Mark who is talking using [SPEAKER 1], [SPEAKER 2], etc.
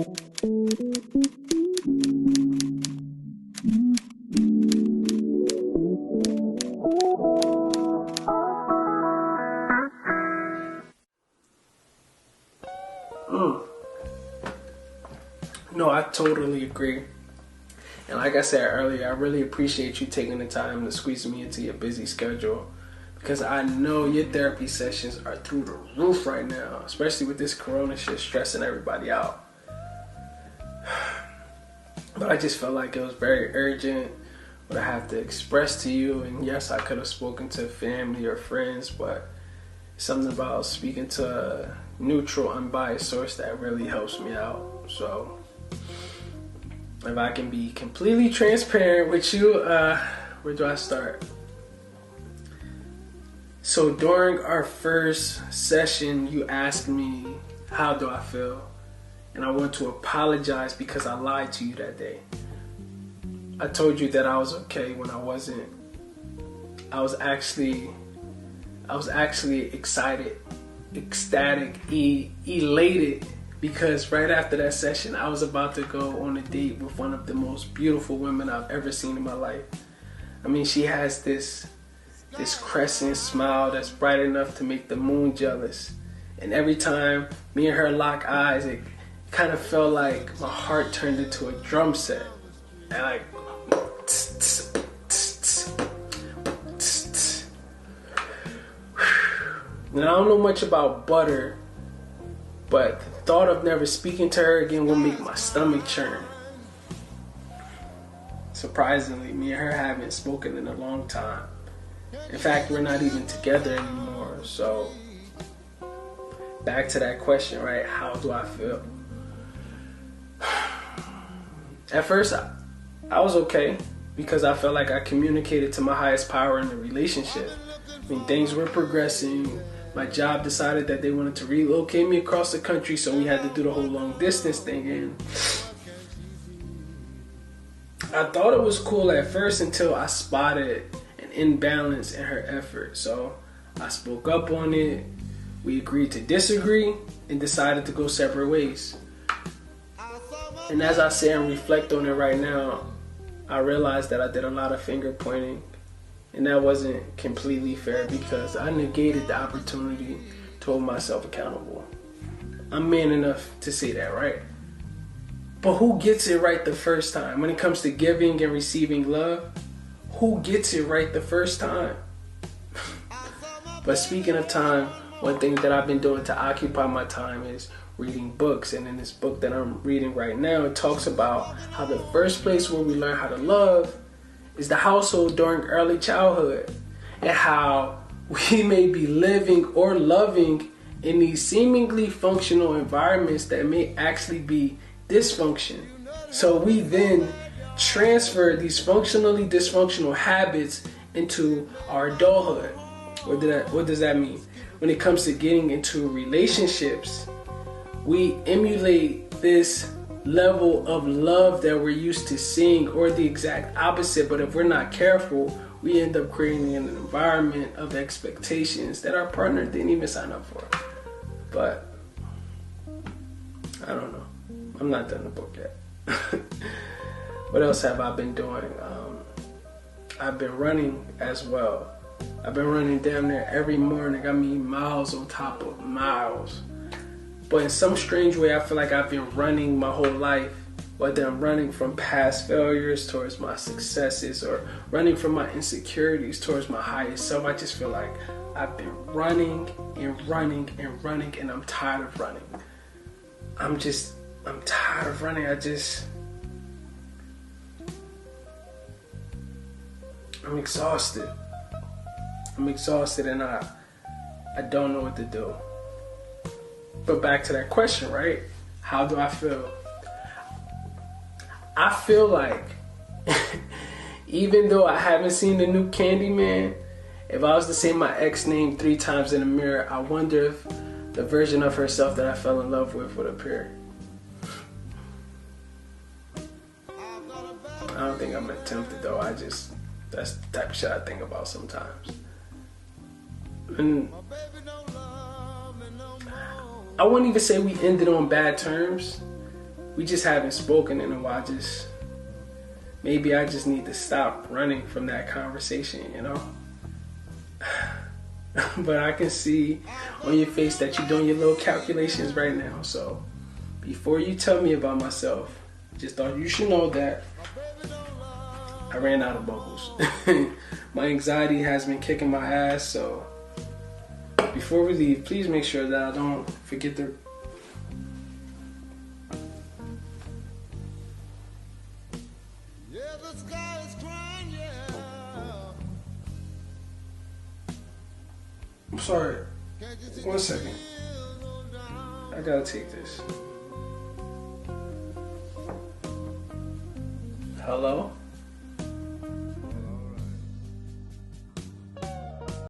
[SPEAKER 1] No, I totally agree. And like I said earlier, I really appreciate you taking the time to squeeze me into your busy schedule, because I know your therapy sessions are through the roof right now, especially with this corona shit stressing everybody out. But I just felt like it was very urgent what I have to express to you. And yes, I could have spoken to family or friends, but something about speaking to a neutral, unbiased source that really helps me out. So if I can be completely transparent with you, where do I start? So during our first session, you asked me, how do I feel? And I want to apologize because I lied to you that day. I told you that I was okay when I wasn't. I was actually excited, ecstatic, elated, because right after that session, I was about to go on a date with one of the most beautiful women I've ever seen in my life. I mean, she has this crescent smile that's bright enough to make the moon jealous. And every time me and her lock eyes, it kind of felt like my heart turned into a drum set. And like, and I don't know much about butter, but the thought of never speaking to her again will make my stomach churn. Surprisingly, me and her haven't spoken in a long time. In fact, we're not even together anymore. So, back to that question, right? How do I feel? At first, I was okay because I felt like I communicated to my highest power in the relationship. I mean, things were progressing. My job decided that they wanted to relocate me across the country, so we had to do the whole long distance thing. And I thought it was cool at first until I spotted an imbalance in her effort. So I spoke up on it. We agreed to disagree and decided to go separate ways. And as I sit and reflect on it right now, I realized that I did a lot of finger pointing. And that wasn't completely fair because I negated the opportunity to hold myself accountable. I'm man enough to say that, right? But who gets it right the first time? When it comes to giving and receiving love, who gets it right the first time? But speaking of time, one thing that I've been doing to occupy my time is reading books. And in this book that I'm reading right now, it talks about how the first place where we learn how to love is the household during early childhood, and how we may be living or loving in these seemingly functional environments that may actually be dysfunction. So we then transfer these functionally dysfunctional habits into our adulthood. What does that mean? When it comes to getting into relationships, we emulate this level of love that we're used to seeing, or the exact opposite. But if we're not careful, we end up creating an environment of expectations that our partner didn't even sign up for. But I don't know. I'm not done the book yet. What else have I been doing? I've been running as well. I've been running damn near every morning. I mean, miles on top of miles. But in some strange way, I feel like I've been running my whole life, whether I'm running from past failures towards my successes, or running from my insecurities towards my highest self. I just feel like I've been running and running and running, and I'm tired of running. I'm tired of running. I'm exhausted. And I don't know what to do. But back to that question, right? How do I feel? I feel like, even though I haven't seen the new Candyman, if I was to say my ex name 3 times in the mirror, I wonder if the version of herself that I fell in love with would appear. I don't think I'm tempted though. That's the type of shit I think about sometimes. And I wouldn't even say we ended on bad terms, we just haven't spoken in a while. Maybe I just need to stop running from that conversation, you know? But I can see on your face that you're doing your little calculations right now. So before you tell me about myself, just thought you should know that I ran out of bubbles. My anxiety has been kicking my ass, so before we leave, please make sure that I don't forget to I'm sorry. 1 second. I gotta take this. Hello?